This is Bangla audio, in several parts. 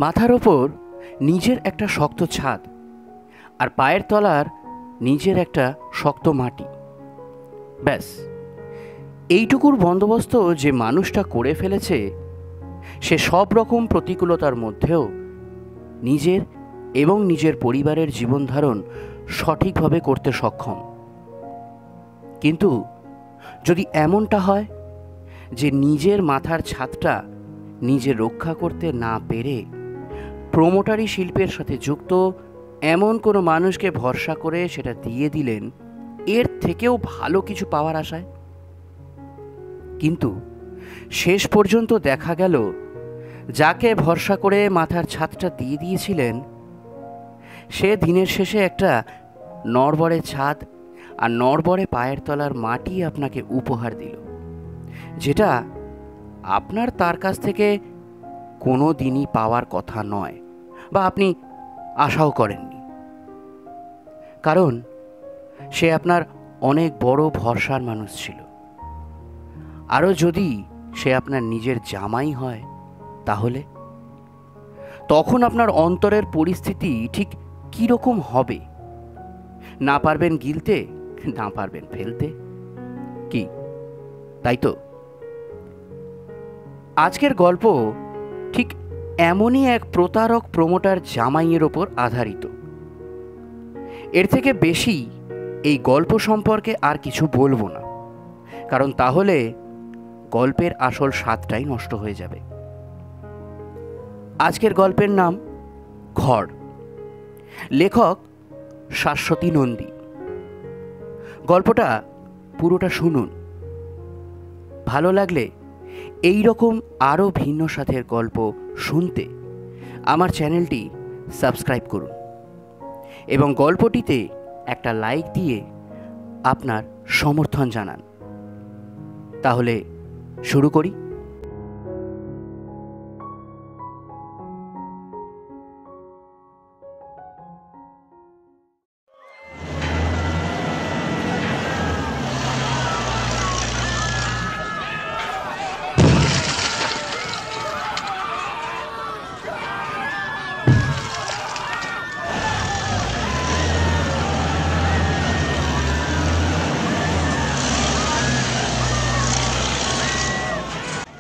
মাথার ওপর নিজের একটা শক্ত ছাদ, আর পায়ের তলার নিজের একটা শক্ত মাটি। ব্যাস, এইটুকুর বন্দোবস্ত যে মানুষটা করে ফেলেছে, সে সব রকম প্রতিকূলতার মধ্যেও নিজের এবং নিজের পরিবারের জীবনধারণ সঠিকভাবে করতে সক্ষম। কিন্তু যদি এমনটা হয় যে নিজের মাথার ছাদটা নিজে রক্ষা করতে না পেরে প্রোমোটারি শিল্পের সাথে যুক্ত এমন কোনো মানুষকে ভরসা করে সেটা দিয়ে দিলেন এর থেকেও ভালো কিছু পাওয়ার আশায়, কিন্তু শেষ পর্যন্ত দেখা গেল যাকে ভরসা করে মাথার ছাদটা দিয়ে দিয়েছিলেন সে দিনের শেষে একটা নড়বড়ে ছাদ আর নড়বড়ে পায়ের তলার মাটি আপনাকে উপহার দিল, যেটা আপনার তার কাছ থেকে কোনো দিনই পাওয়ার কথা নয়, বা আপনি আশাও করেননি। কারণ সে আপনার অনেক বড় ভরসার মানুষ ছিল। আরও যদি সে আপনার নিজের জামাই হয়, তাহলে তখন আপনার অন্তরের পরিস্থিতি ঠিক কীরকম হবে? না পারবেন গিলতে, না পারবেন ফেলতে, কি তাই তো? আজকের গল্প ঠিক এমনই এক প্রতারক প্রমোটার জামাইয়ের ওপর আধারিত। এর থেকে বেশি এই গল্প সম্পর্কে আর কিছু বলবো না, কারণ তাহলে গল্পের আসল স্বাদটাই নষ্ট হয়ে যাবে। আজকের গল্পের নাম ঘর। লেখক শাশ্বতী নন্দী। গল্পটা পুরোটা শুনুন। ভালো লাগলে এই রকম আরও ভিন্ন স্বাদের গল্প শুনতে আমার চ্যানেলটি সাবস্ক্রাইব করুন এবং গল্পটিতে একটা লাইক দিয়ে আপনার সমর্থন জানান। তাহলে শুরু করি।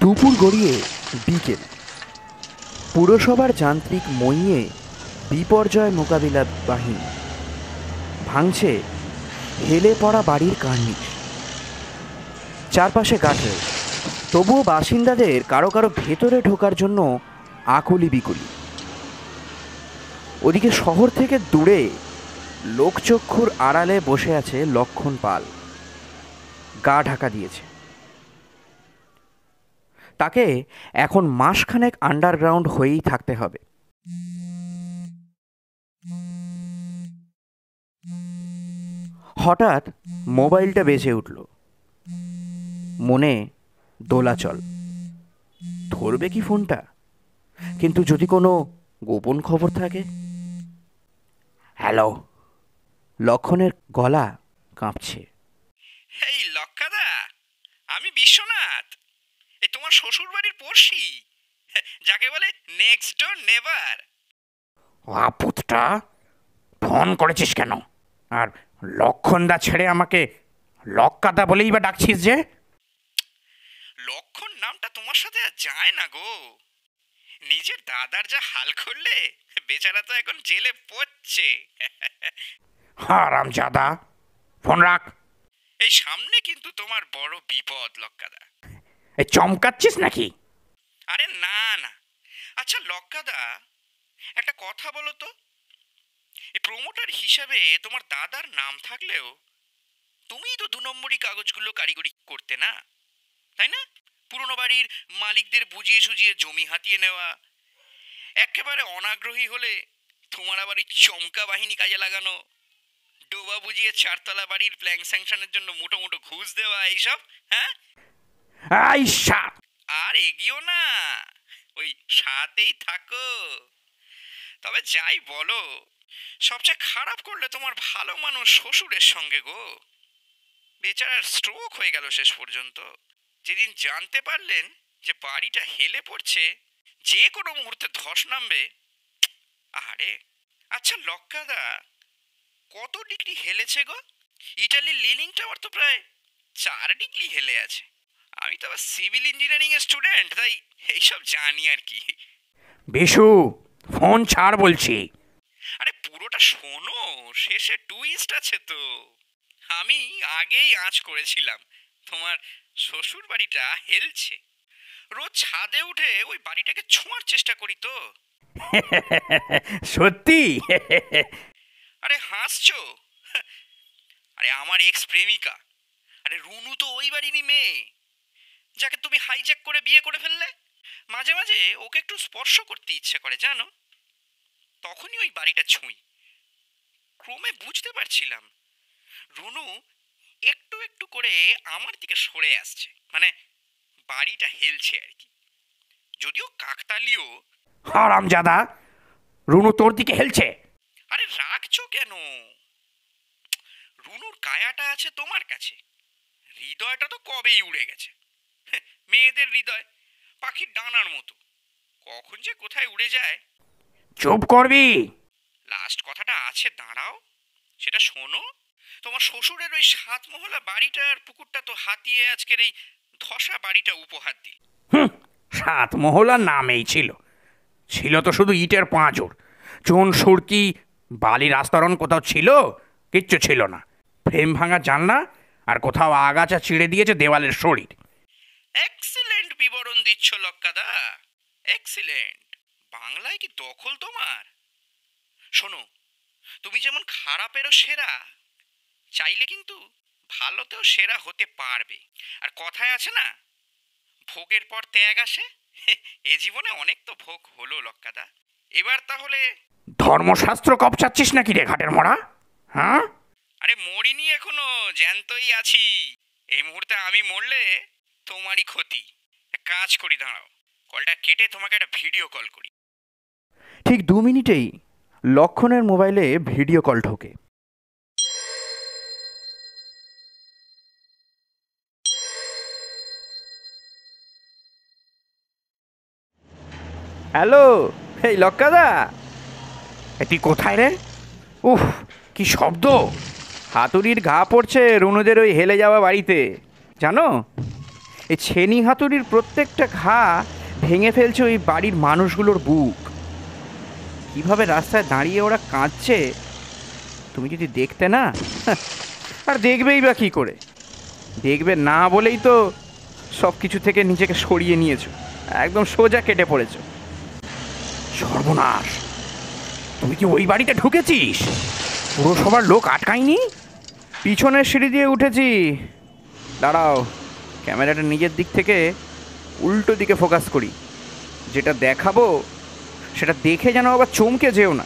দুপুর গড়িয়ে বিকেল। পুরসভার যান্ত্রিক মইয়ে বিপর্যয় মোকাবিলা বাহিনী ভাঙছে হেলে পড়া বাড়ির কার্নিশ। চারপাশে গাঠের, তবুও বাসিন্দাদের কারো কারো ভেতরে ঢোকার জন্য আকুলি বিকুলি। ওদিকে শহর থেকে দূরে লোকচক্ষুর আড়ালে বসে আছে লক্ষণ পাল। গা ঢাকা দিয়েছে। তাকে এখন মাসখানেক আন্ডারগ্রাউন্ড হয়েই থাকতে হবে। হঠাৎ মোবাইলটা বেজে উঠল। মনে দোলাচল, ধরবে কি ফোনটা? কিন্তু যদি কোনো গোপন খবর থাকে। হ্যালো। লক্ষণের গলা কাঁপছে। এই লক্কাদা, আমি বিশ্বনাথ। এই তোমার শ্বশুর বাড়ির পড়শি, যাকে বলে নেক্সট ডোর নেবার। আপুতটা ফোন করেছিস কেন? আর লক্ষণদা ছেড়ে আমাকে লক্কাদা বলেই বা ডাকছিস যে? লক্ষণ নামটা তোমার সাথে আর যায় না গো। নিজের দাদার যা হাল করলে, বেচারা তো এখন জেলে পড়ছে। হারামজাদা, ফোন রাখ। এই সামনে কিন্তু তোমার বড় বিপদ লক্কাদা। এই চমকাচ্ছিস নাকি? আরে না না। আচ্ছা লক্কাদা, একটা কথা বলো তো। এই প্রমোটার হিসাবে তোমার দাদার নাম থাকলেও তুমিই তো 2 নম্বরই কাগজগুলো কারিগরি করতে না, তাই না? পুরনো বাড়ির মালিকদের বুঝিয়ে সুঝিয়ে জমি হাতিয়ে নেওয়া, একেবারে অনাগ্রহী হলে তোমার আবার এই চমকা বাহিনী কাজে লাগানো, ডোবা বুঝিয়ে 4তলা বাড়ির প্ল্যান স্যাংশনের জন্য মোটো মোটো ঘুষ দেওয়া, এইসব। হ্যাঁ, আইসা আর এগিয়েও না, ওই সাথেই থাকো। তবে যাই বলো, সবচেয়ে খারাপ করলে তোমার ভালো মানুষ শ্বশুরের সঙ্গে গো। বেচারার স্ট্রোক হয়ে গেল শেষ পর্যন্ত। যেদিন জানতে পারলেন যে বাড়িটা হেলে পড়ছে, যে কোনো মুহূর্তে ধস নামবে। আরে আচ্ছা লক্কাদা, কত ডিগ্রি হেলেছে গো? ইটালির লিলিং টাওয়ার তো প্রায় 4 ডিগ্রি হেলে আছে। আমি তো আবার সিভিল ইঞ্জিনিয়ারিং এর স্টুডেন্ট, তাই এইসব জানি আর কি। বিশু, ফোন ছাড় বলছি। আরে পুরোটা শোনো, শেষে টুইস্ট আছে তো। আমি আগেই আঁচ করেছিলাম তোমার শ্বশুর বাড়িটা হেলছে। রোজ ছাদে উঠে ওই বাড়িটাকে ছোঁয়ার চেষ্টা করি তো। সত্যি? আরে হাসছো? আরে আমার এক্স প্রেমিকা, আরে রুনু তো ওই বাড়িরই মেয়ে, যাকে তুমি হাইজ্যাক করে বিয়ে করে ফেললে। মাঝে মাঝে ওকে একটু স্পর্শ করতে ইচ্ছে করে জানো, তখনই ওই বাড়িটা ছুঁই। ক্রমে বুঝতে পারছিলাম রুনু একটু একটু করে আমার দিকে সরে আসছে, মানে বাড়িটা হেলছে আর কি। যদিও কাকতালীয়। হারামজাদা, রুনু তোর দিকে হেলছে? আরে রাখছো কেন? রুনুর কায়াটা আছে তোমার কাছে, হৃদয়টা তো কবেই উড়ে গেছে। মেয়েদের হৃদয় পাখির ডানার মতো, কখন যে কোথায় উড়ে যায়। চুপ করবি? লাস্ট কথাটা আছে, দাঁড়াও সেটা শোনো। তোমার শ্বশুরের ওই 7 মহলা বাড়িটার পুকুরটা তো হাতিয়ে আজকের এই ধসা বাড়িটা উপহার দিল। 7 মহলার নামেই ছিল, ছিল তো শুধু ইটের পাঁজর। চুন সুরকি বালির আস্তরণ কোথাও ছিল? কিচ্ছু ছিল না। ফ্রেম ভাঙা জানলা, আর কোথাও আগাছা ছিঁড়ে দিয়েছে দেওয়ালের শরীর। এক্সিলেন্ট বিবরণ দিচ্ছ লক্কাদা, এক্সিলেন্ট। বাংলায় কি দখল তোমার? শোনো, তুমি যেমন খারাপেরও সেরা, চাইলে কিন্তু ভালোতেও সেরা হতে পারবে। আর কথায় আছে না, ভোগের পর ত্যাগ আসে। এ জীবনে অনেক তো ভোগ হলো লক্কাদা, এবার তাহলে। ধর্মশাস্ত্র কপচাচ্ছিস নাকি রে ঘাটের মরা? হ্যাঁ? আরে মরিনি এখনো, জ্যান্তই আছি। এই মুহূর্তে আমি মরলে তোমারই ক্ষতি। এক কাজ করি, দাঁড়াও, কলটা কেটে তোমাকে একটা ভিডিও কল করি। ঠিক 2 মিনিটেই লক্ষণের মোবাইলে ভিডিও কল ঢোকে। হ্যালো, এই লক্কাদা। তুই কোথায় রে? উফ, কি শব্দ! হাতুড়ির ঘা পড়ছে রুনুদের ওই হেলে যাওয়া বাড়িতে, জানো? এই ছেনি হাতুড়ির প্রত্যেকটা ঘা ভেঙে ফেলছে ওই বাড়ির মানুষগুলোর বুক। কিভাবে রাস্তায় দাঁড়িয়ে ওরা কাঁদছে তুমি যদি দেখতে না। আর দেখবেই বা কী করে? দেখবে না বলেই তো সব কিছু থেকে নিজেকে সরিয়ে নিয়েছো, একদম সোজা কেটে পড়েছো। সর্বনাশ! তুই কি ওই বাড়িতে ঢুকেছিস? পুরসভার লোক আটকায়নি? পিছনের সিঁড়ি দিয়ে উঠেছি। দাঁড়াও, ক্যামেরাটা নিজের দিক থেকে উল্টো দিকে ফোকাস করি। যেটা দেখাবো সেটা দেখে যেন আবার চমকে যেও না।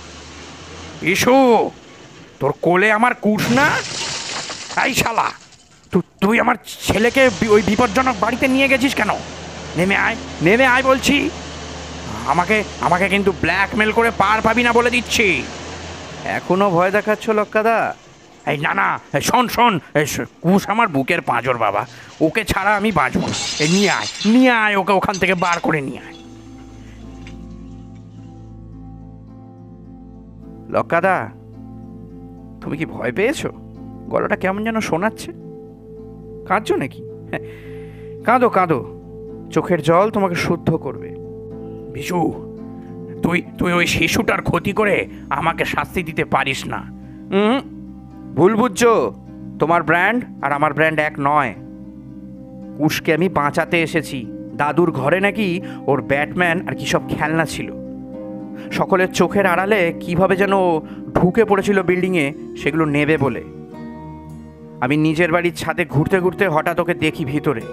ইসু, তোর কোলে আমার কুশ না? এই শালা, তুই আমার ছেলেকে ওই বিপজ্জনক বাড়িতে নিয়ে গেছিস কেন? নেমে আয়, নেমে আয় বলছি। আমাকে আমাকে কিন্তু ব্ল্যাকমেল করে পার পাবি না বলে দিচ্ছি। এখনো ভয় দেখাচ্ছ লক্কাদা? এই না না, শোন শোন, কুশ আমার বুকের পাঁজর বাবা, ওকে ছাড়া আমি বাঁচব না। নিয়ে আয়, নিয়ে আয়, ওকে ওখান থেকে বার করে নিয়ে আয়। লক্কাদা, তুমি কি ভয় পেয়েছো? গলাটা কেমন যেন শোনাচ্ছে। কাঁদছো নাকি? কাঁদো কাঁদো, চোখের জল তোমাকে শুদ্ধ করবে। বিশু, তুই তুই ওই শিশুটার ক্ষতি করে আমাকে শাস্তি দিতে পারিস না। ভুল বুঝছো, তোমার ব্র্যান্ড আর আমার ব্র্যান্ড এক নয়। কুশকে আমি বাঁচাতে এসেছি। দাদুর ঘরে নাকি ওর ব্যাটম্যান আর কি সব খেলনা ছিল। সকলের চোখের আড়ালে কিভাবে যেন ঢুকে পড়েছিল বিল্ডিংয়ে সেগুলো নেবে বলে। আমি নিজের বাড়ির ছাদে ঘুরতে ঘুরতে হঠাৎ ওকে দেখি ভিতরে।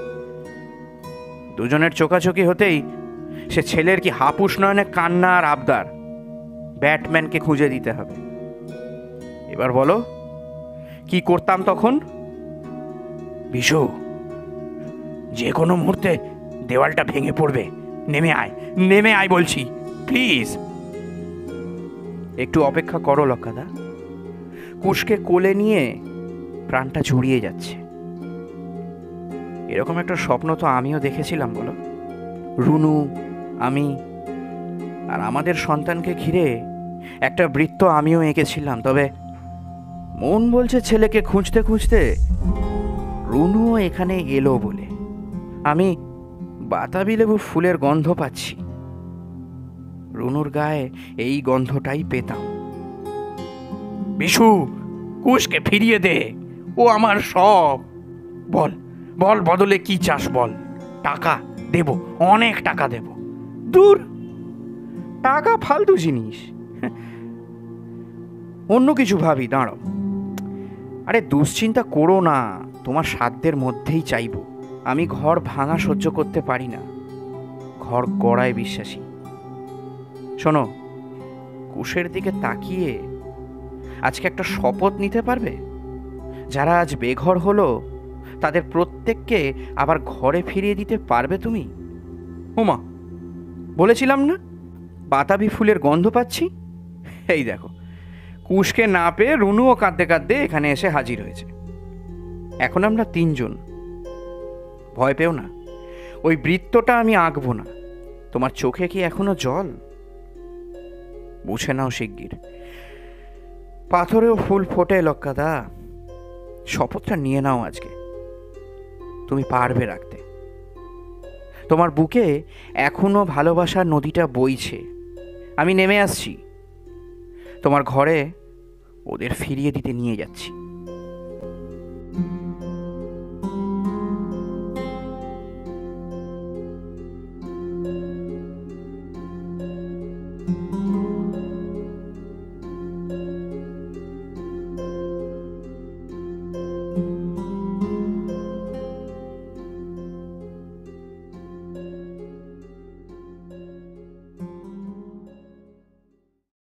দুজনের চোখাচোখি হতেই সে ছেলের কি হাপুস নয়নে কান্না আর আবদার, ব্যাটম্যানকে খুঁজে দিতে হবে। এবার বলো কি করতাম তখন? বিশু, যে কোনো মুহূর্তে দেওয়ালটা ভেঙে পড়বে। নেমে আয়, নেমে আয় বলছি, প্লিজ। একটু অপেক্ষা করো লক্কাদা। কুশকে কোলে নিয়ে প্রাণটা জুড়িয়ে যাচ্ছে। এরকম একটা স্বপ্ন তো আমিও দেখেছিলাম বলো। রুনু, আমি আর আমাদের সন্তানকে ঘিরে একটা বৃত্ত আমিও এঁকেছিলাম, তবে মন বলছে ছেলেকে খুঁজতে খুঁজতে রুনুও এখানে এলো বলে। আমি বাতাবি লেবু ফুলের গন্ধ পাচ্ছি, রুনুর গায়ে এই গন্ধটাই পেতাম। বিশু, কুশকে ফিরিয়ে দে, ও আমার সব। বল বল, বদলে কি চাস বল। টাকা দেব, অনেক টাকা দেব। দূর, টাকা ফালতু জিনিস, অন্য কিছু ভাবি, দাঁড়াও। আরে দুশ্চিন্তা করো না, তোমার সাধ্যের মধ্যেই চাইব। আমি ঘর ভাঙা সহ্য করতে পারি না, ঘর গড়ায় বিশ্বাসী। শোনো, কুশের দিকে তাকিয়ে আজকে একটা শপথ নিতে পারবে? যারা আজ বেঘর হলো তাদের প্রত্যেককে আবার ঘরে ফিরিয়ে দিতে পারবে তুমি? ওমা, বলেছিলাম না বাতাবি ফুলের গন্ধ পাচ্ছি? এই দেখো, কুশকে না পেয়ে রুনুও কাঁদতে কাঁদতে এখানে এসে হাজির হয়েছে। এখন আমরা তিনজন, ভয় পেও না, ওই বৃত্তটা আমি আঁকবো না। তোমার চোখে কি এখনো জল? বুঝে নাও শিগগির, পাথরেও ফুল ফোটে লক্কাদা। শপথটা নিয়ে নাও আজকে, তুমি পারবে রাখতে। তোমার বুকে এখনো ভালোবাসার নদীটা বইছে। আমি নেমে আসছি, তোমার ঘরে ওদের ফিরিয়ে দিতে নিয়ে যাচ্ছি।